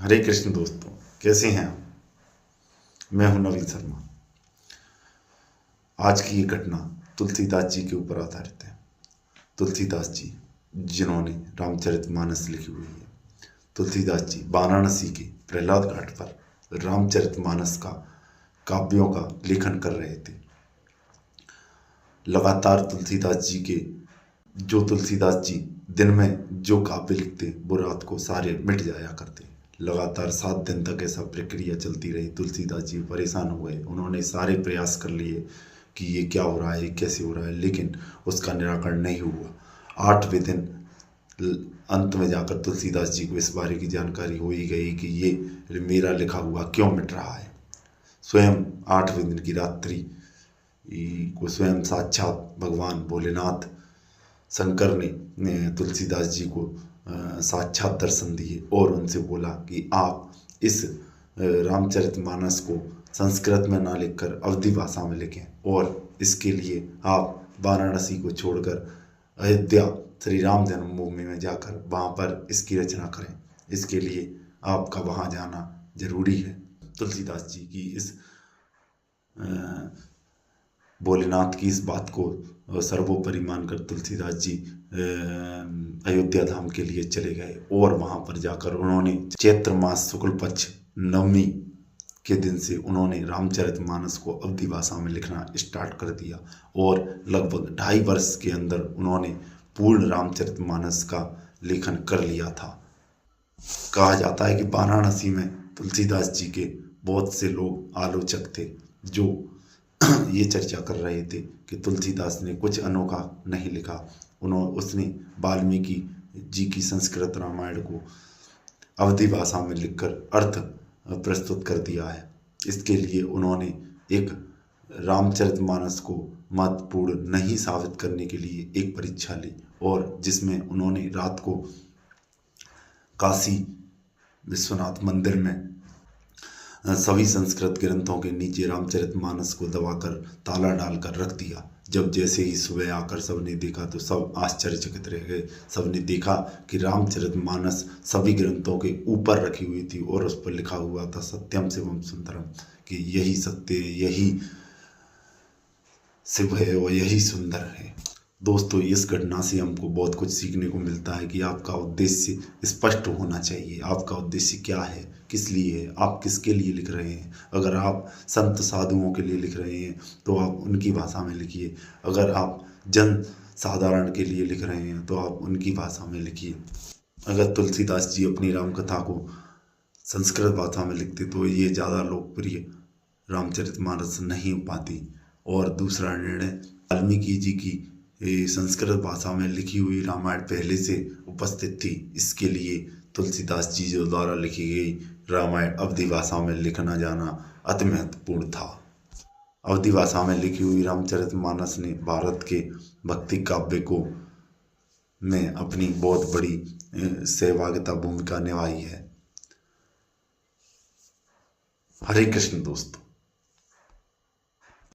हरे कृष्ण दोस्तों, कैसे हैं आप? मैं हूं नवीन शर्मा। आज की ये घटना तुलसीदास जी के ऊपर आधारित है। तुलसीदास जी जिन्होंने रामचरितमानस लिखी हुई है। तुलसीदास जी वाराणसी के प्रहलाद घाट पर रामचरितमानस का काव्यों का लेखन कर रहे थे। लगातार तुलसीदास जी दिन में जो काव्य लिखते वो रात को सारे मिट जाया करते। लगातार 7 दिन तक ऐसा प्रक्रिया चलती रही। तुलसीदास जी परेशान हो गए। उन्होंने सारे प्रयास कर लिए कि ये क्या हो रहा है, कैसे हो रहा है, लेकिन उसका निराकरण नहीं हुआ। 8वें दिन अंत में जाकर तुलसीदास जी को इस बारे की जानकारी हो ही गई कि ये मेरा लिखा हुआ क्यों मिट रहा है। स्वयं 8वें दिन की रात्रि को स्वयं साक्षात भगवान भोलेनाथ शंकर ने तुलसीदास जी को साक्षात दर्शन दिए और उनसे बोला कि आप इस रामचरितमानस को संस्कृत में ना लिखकर अवधी भाषा में लिखें और इसके लिए आप वाराणसी को छोड़कर अयोध्या श्री राम जन्मभूमि में जाकर वहाँ पर इसकी रचना करें। इसके लिए आपका वहाँ जाना जरूरी है। तुलसीदास जी की इस भोलेनाथ की इस बात को सर्वोपरि मानकर तुलसीदास जी अयोध्या धाम के लिए चले गए और वहाँ पर जाकर उन्होंने चैत्र मास शुक्ल पक्ष नवमी के दिन से उन्होंने रामचरितमानस को अवधी भाषा में लिखना स्टार्ट कर दिया और लगभग 2.5 वर्ष के अंदर उन्होंने पूर्ण रामचरितमानस का लेखन कर लिया था। कहा जाता है कि वाराणसी में तुलसीदास जी के बहुत से लोग आलोचक थे जो ये चर्चा कर रहे थे कि तुलसीदास ने कुछ अनोखा नहीं लिखा। उसने वाल्मीकि जी की संस्कृत रामायण को अवधी भाषा में लिखकर अर्थ प्रस्तुत कर दिया है। इसके लिए उन्होंने एक रामचरितमानस को महत्वपूर्ण नहीं साबित करने के लिए एक परीक्षा ली और जिसमें उन्होंने रात को काशी विश्वनाथ मंदिर में सभी संस्कृत ग्रंथों के नीचे रामचरितमानस को दबाकर ताला डालकर रख दिया। जब जैसे ही सुबह आकर सबने देखा तो सब आश्चर्यचकित रह गए। सबने देखा कि रामचरितमानस सभी ग्रंथों के ऊपर रखी हुई थी और उस पर लिखा हुआ था सत्यम शिवम सुंदरम, कि यही सत्य, यही शिव है और यही सुंदर है। दोस्तों, इस घटना से हमको बहुत कुछ सीखने को मिलता है कि आपका उद्देश्य स्पष्ट होना चाहिए। आपका उद्देश्य क्या है, किस लिए है, आप किसके लिए लिख रहे हैं। अगर आप संत साधुओं के लिए लिख रहे हैं तो आप उनकी भाषा में लिखिए। अगर आप जन साधारण के लिए लिख रहे हैं तो आप उनकी भाषा में लिखिए। अगर तुलसीदास जी अपनी रामकथा को संस्कृत भाषा में लिखते तो ये ज़्यादा लोकप्रिय रामचरितमानस नहीं हो पाती। और दूसरा निर्णय, वाल्मीकि जी की संस्कृत भाषा में लिखी हुई रामायण पहले से उपस्थित थी। इसके लिए तुलसीदास जी जो द्वारा लिखी गई रामायण अवधी भाषा में लिखना जाना अति महत्वपूर्ण था। अवधी भाषा में लिखी हुई रामचरितमानस ने भारत के भक्ति काव्य को में अपनी बहुत बड़ी सहभागिता भूमिका निभाई है। हरे कृष्ण दोस्तों।